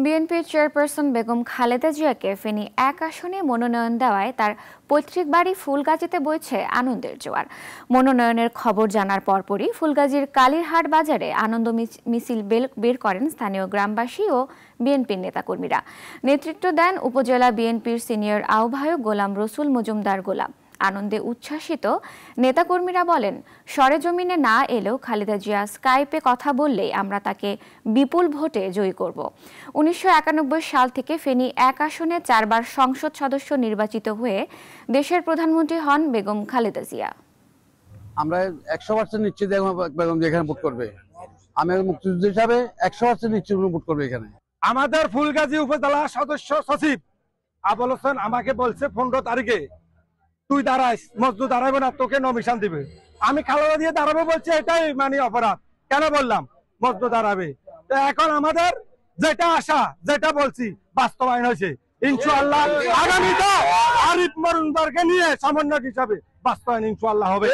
বিএনপির চেয়ারপারসন বেগম খালেদা জিয়াকে ফেনী ১ আসনে মনোনয়ন দেওয়ায় তার পৈতৃক বাড়ি ফুলগাজীতে বইছে আনন্দের জোয়ার। মনোনয়নের খবর জানার পরপরই ফুলগাজীর কালীরহাট বাজারে আনন্দ মিছিল বের করেন স্থানীয় গ্রামবাসী ও বিএনপির নেতাকর্মীরা। নেতৃত্ব দেন উপজেলা বিএনপির সিনিয়র আহ্বায়ক গোলাম রসুল মজুমদার গোলাম। আনন্দে উচ্ছ্বাসিত নেতাকর্মীরা বলেন, সরেজমিনে না এলেও খালেদা জিয়া স্কাইপে কথা বললেই আমরা তাকে বিপুল ভোটে জয়ী করব। ১৯৯১ সাল থেকে ফেনী ১ আসনে ৪ বার সংসদ সদস্য নির্বাচিত হয়ে দেশের প্রধানমন্ত্রী হন বেগম খালেদা জিয়া। আমরা ১০০% নিশ্চিত বেগম এখানে ভোট করবে। আমি মুক্তিযুদ্ধ হিসাবে ১০০% নিশ্চিত ভোট করবে এখানে। আমাদের ফুলগাজী উপজেলা সদস্য সচিব আবুল হোসেন আমাকে বলছে ১৫ তারিখে তুই দাঁড়াইস, মজদু দাঁড়াবে না, তোকে নমিশন দিবে। আমি খালেদা দিয়ে দাঁড়াবো বলছি, এটাই মানে অপরাধ। কেন বললাম মজদু দাঁড়াবে? তো এখন আমাদের যেটা আশা, যেটা বলছি বাস্তবায়ন হয়েছে ইনশাআল্লাহ। আগামীতে আরিফ মজুমদারকে নিয়ে সমন্বয়ক হিসাবে বাস্তবায়ন ইনশাআল্লাহ হবে।